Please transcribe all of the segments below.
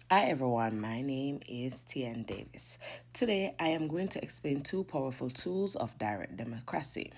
Hi everyone, my name is T.N. Davis. Today I am going to explain two powerful tools of direct democracy.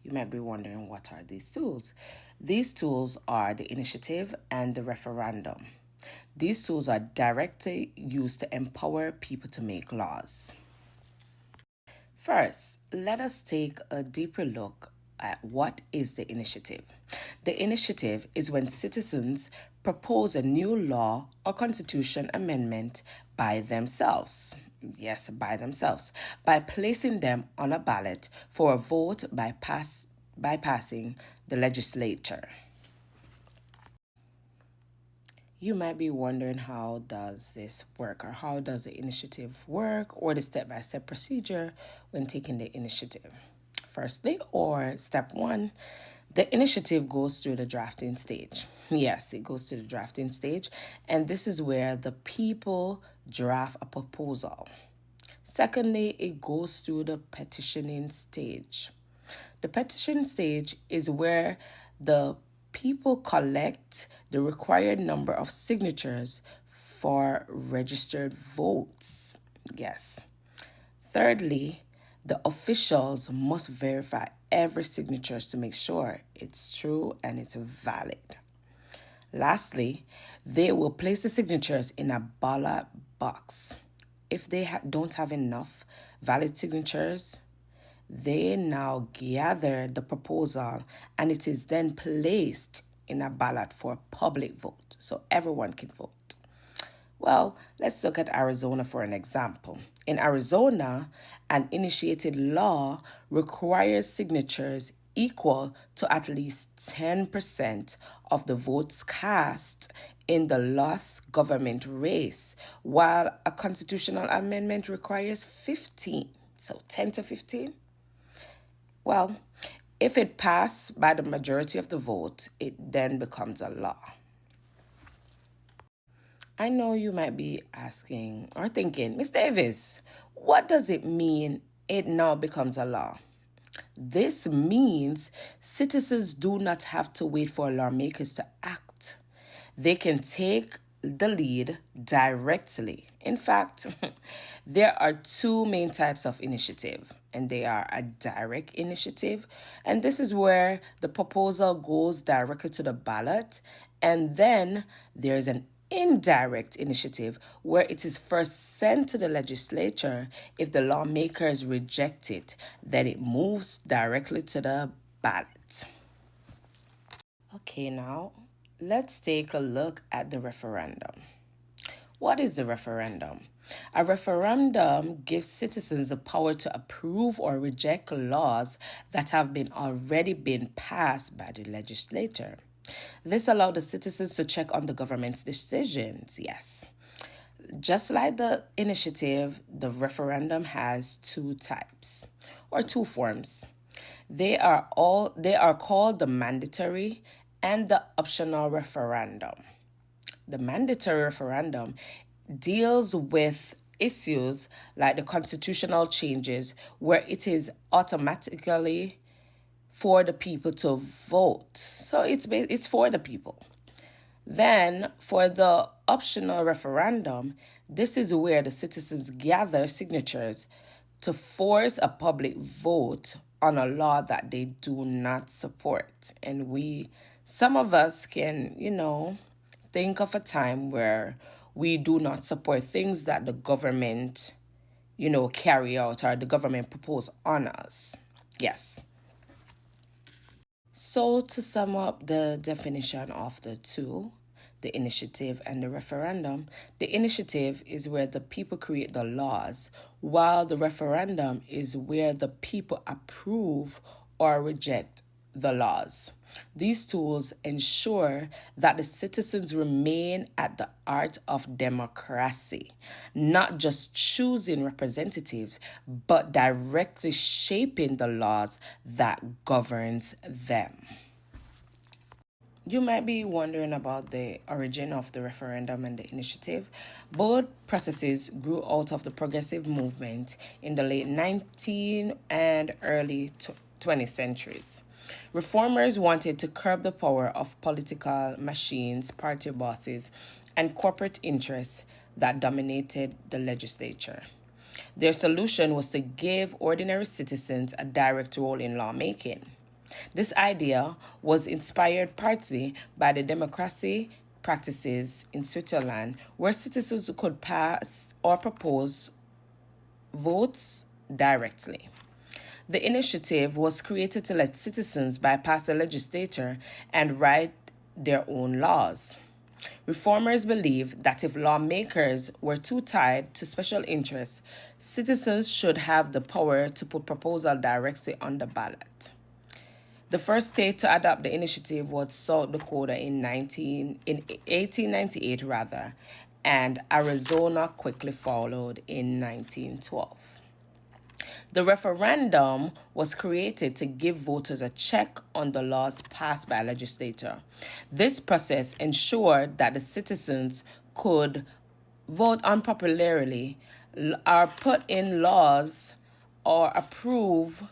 You might be wondering, what are these tools? These tools are the initiative and the referendum. These tools are directly used to empower people to make laws. First, let us take a deeper look at what is the initiative. The initiative is when citizens propose a new law or constitution amendment by themselves. Yes, by themselves, by placing them on a ballot for a vote by passing the legislature. You might be wondering, how does this work, or how does the initiative work, or the step-by-step procedure when taking the initiative. Firstly, or step one, the initiative goes through the drafting stage. Yes, it goes to the drafting stage, and this is where the people draft a proposal. Secondly, it goes through the petitioning stage. The petition stage is where the people collect the required number of signatures for registered votes. Yes. Thirdly, the officials must verify every signature to make sure it's true and it's valid. Lastly, they will place the signatures in a ballot box. If they don't have enough valid signatures, they now gather the proposal and it is then placed in a ballot for public vote so everyone can vote. Well, let's look at Arizona for an example. In Arizona, an initiated law requires signatures equal to at least 10% of the votes cast in the last government race, while a constitutional amendment requires 15. So 10 to 15? Well, if it passed by the majority of the vote, it then becomes a law. I know you might be asking or thinking, Miss Davis, what does it mean it now becomes a law? This means citizens do not have to wait for lawmakers to act. They can take the lead directly. In fact, there are two main types of initiative, and they are a direct initiative, and this is where the proposal goes directly to the ballot, and then there's an indirect initiative where it is first sent to the legislature. If the lawmakers reject it, then it moves directly to the ballot. Okay, now let's take a look at the referendum. What is the referendum? A referendum gives citizens the power to approve or reject laws that have been already been passed by the legislature. This allowed the citizens to check on the government's decisions. Yes. Just like the initiative, the referendum has two types or two forms. They are called the mandatory and the optional referendum. The mandatory referendum deals with issues like the constitutional changes, where it is automatically for the people to vote. So it's for the people. Then, for the optional referendum, this is where the citizens gather signatures to force a public vote on a law that they do not support. And some of us can, think of a time where we do not support things that the government, carry out, or the government propose on us. Yes. So, to sum up the definition of the two, the initiative and the referendum, the initiative is where the people create the laws, while the referendum is where the people approve or reject the laws. These tools ensure that the citizens remain at the heart of democracy, not just choosing representatives, but directly shaping the laws that governs them. You might be wondering about the origin of the referendum and the initiative. Both processes grew out of the progressive movement in the late 19th and early 20th centuries. Reformers wanted to curb the power of political machines, party bosses, and corporate interests that dominated the legislature. Their solution was to give ordinary citizens a direct role in lawmaking. This idea was inspired partly by the democracy practices in Switzerland, where citizens could pass or propose votes directly. The initiative was created to let citizens bypass the legislature and write their own laws. Reformers believe that if lawmakers were too tied to special interests, citizens should have the power to put proposals directly on the ballot. The first state to adopt the initiative was South Dakota in 1898 and Arizona quickly followed in 1912. The referendum was created to give voters a check on the laws passed by a legislator. This process ensured that the citizens could vote unpopularly or put in laws or approve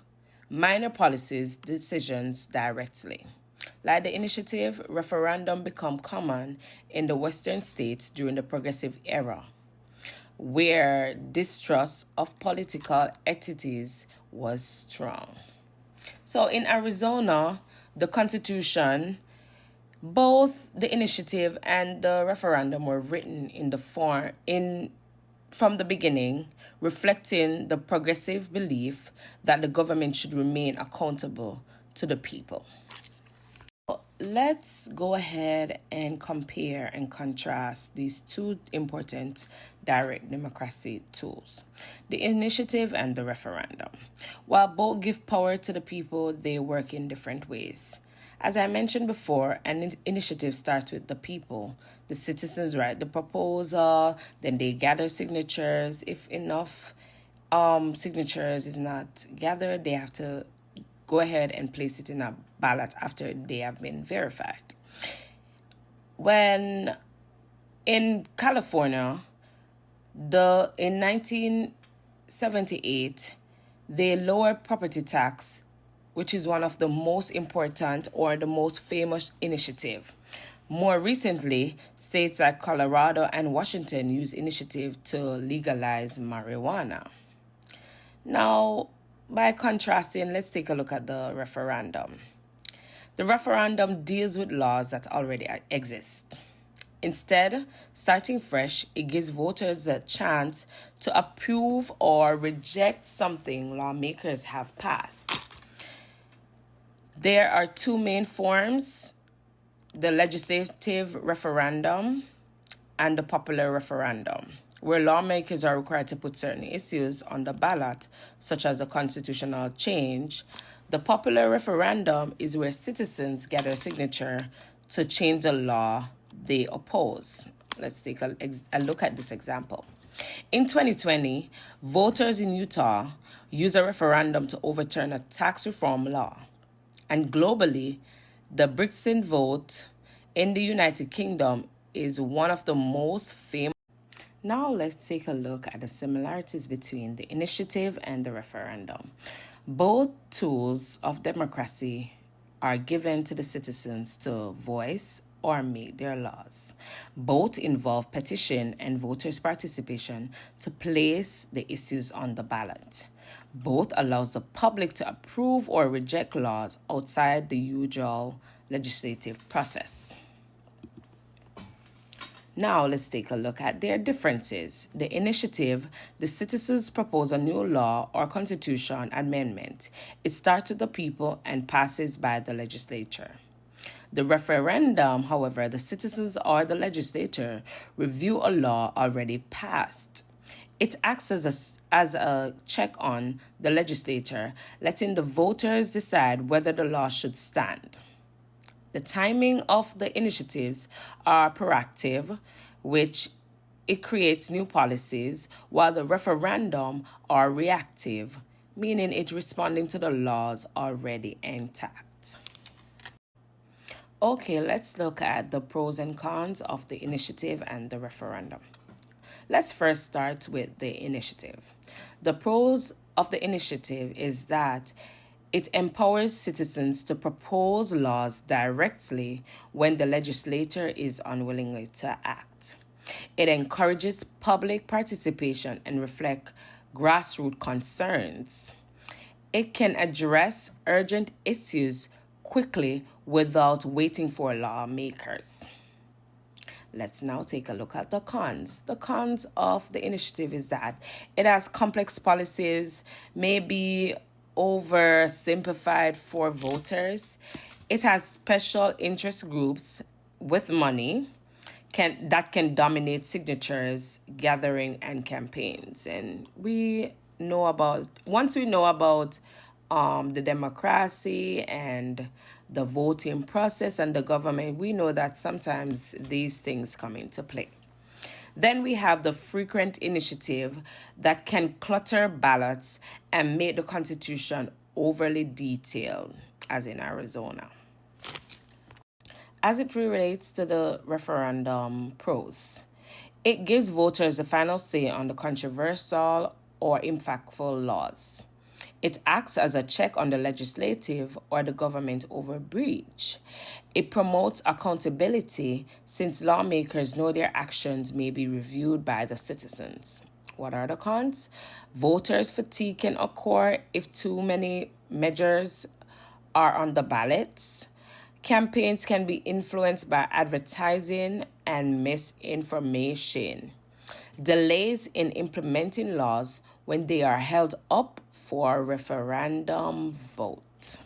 minor policies decisions directly. Like the initiative, referendum became common in the western states during the Progressive Era, where distrust of political entities was strong. So in Arizona, the Constitution, both the initiative and the referendum were written from the beginning, reflecting the progressive belief that the government should remain accountable to the people. Let's go ahead and compare and contrast these two important direct democracy tools, the initiative and the referendum. While both give power to the people, they work in different ways. As I mentioned before, an initiative starts with the people. The citizens write the proposal, then they gather signatures. If enough signatures is not gathered, they have to go ahead and place it in a ballot after they have been verified. When in California, in 1978, they lowered property tax, which is one of the most important or the most famous initiative. More recently, states like Colorado and Washington use initiative to legalize marijuana. Now, by contrasting, let's take a look at the referendum. The referendum deals with laws that already exist. Instead, starting fresh, it gives voters a chance to approve or reject something lawmakers have passed. There are two main forms: the legislative referendum and the popular referendum, where lawmakers are required to put certain issues on the ballot, such as a constitutional change. The popular referendum is where citizens gather a signature to change the law they oppose. Let's take a look at this example. In 2020, voters in Utah used a referendum to overturn a tax reform law. And globally, the Brexit vote in the United Kingdom is one of the most famous. Now let's take a look at the similarities between the initiative and the referendum. Both tools of democracy are given to the citizens to voice or make their laws. Both involve petition and voters' participation to place the issues on the ballot. Both allows the public to approve or reject laws outside the usual legislative process. Now let's take a look at their differences. The initiative, the citizens propose a new law or constitution amendment. It starts with the people and passes by the legislature. The referendum, however, the citizens or the legislature review a law already passed. It acts as a check on the legislature, letting the voters decide whether the law should stand. The timing of the initiatives are proactive, which it creates new policies, while the referendum are reactive, meaning it's responding to the laws already intact. Okay, let's look at the pros and cons of the initiative and the referendum. Let's first start with the initiative. The pros of the initiative is that It empowers citizens to propose laws directly when the legislator is unwilling to act. It encourages public participation and reflects grassroots concerns. It can address urgent issues quickly without waiting for lawmakers. Let's now take a look at the cons. The cons of the initiative is that it has complex policies, may be oversimplified for voters. It has special interest groups with money that can dominate signatures, gathering, and campaigns. And once we know about the democracy and the voting process and the government, we know that sometimes these things come into play. Then we have the frequent initiative that can clutter ballots and make the Constitution overly detailed, as in Arizona. As it relates to the referendum pros, it gives voters the final say on the controversial or impactful laws. It acts as a check on the legislative or the government overreach. It promotes accountability since lawmakers know their actions may be reviewed by the citizens. What are the cons? Voters' fatigue can occur if too many measures are on the ballots. Campaigns can be influenced by advertising and misinformation. Delays in implementing laws when they are held up for referendum vote.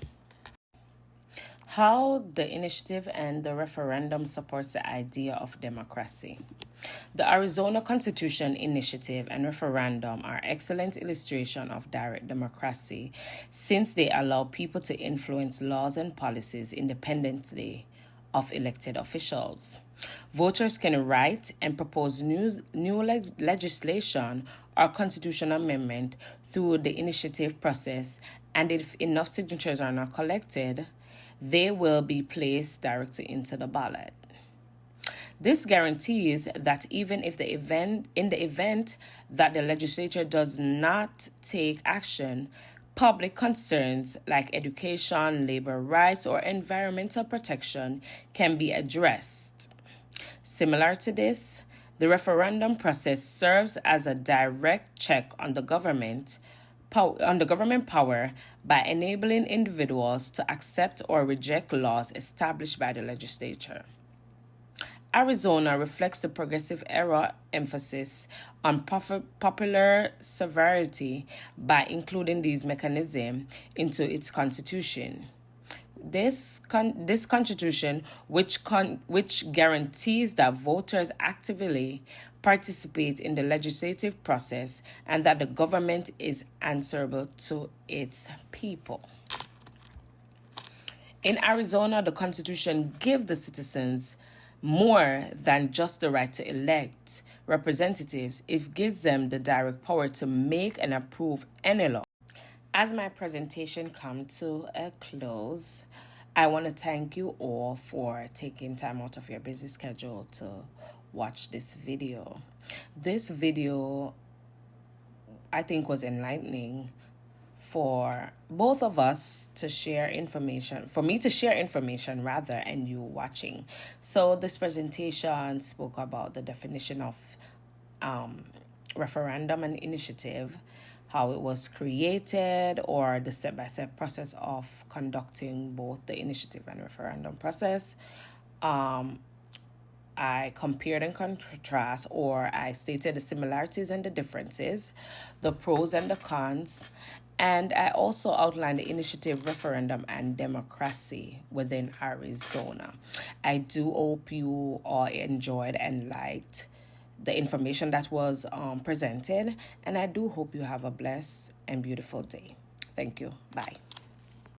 How the initiative and the referendum supports the idea of democracy. The Arizona Constitution Initiative and referendum are excellent illustration of direct democracy since they allow people to influence laws and policies independently of elected officials. Voters can write and propose new legislation or constitutional amendment through the initiative process, and if enough signatures are not collected, they will be placed directly into the ballot. This guarantees that even if in the event that the legislature does not take action, public concerns like education, labor rights, or environmental protection can be addressed. Similar to this, the referendum process serves as a direct check on the government power by enabling individuals to accept or reject laws established by the legislature. Arizona reflects the progressive era emphasis on popular sovereignty by including these mechanisms into its constitution. This constitution, which guarantees that voters actively participate in the legislative process and that the government is answerable to its people. In Arizona, the Constitution gives the citizens more than just the right to elect representatives. It gives them the direct power to make and approve any law. As my presentation comes to a close, I want to thank you all for taking time out of your busy schedule to watch this video. This video, I think, was enlightening for both of us to share information, for me to share information rather, and you watching. So this presentation spoke about the definition of referendum and initiative, how it was created, or the step-by-step process of conducting both the initiative and referendum process. I compared and contrast, or I stated the similarities and the differences, the pros and the cons, and I also outlined the initiative, referendum, and democracy within Arizona. I do hope you all enjoyed and liked the information that was presented, and I do hope you have a blessed and beautiful day. Thank you. Bye.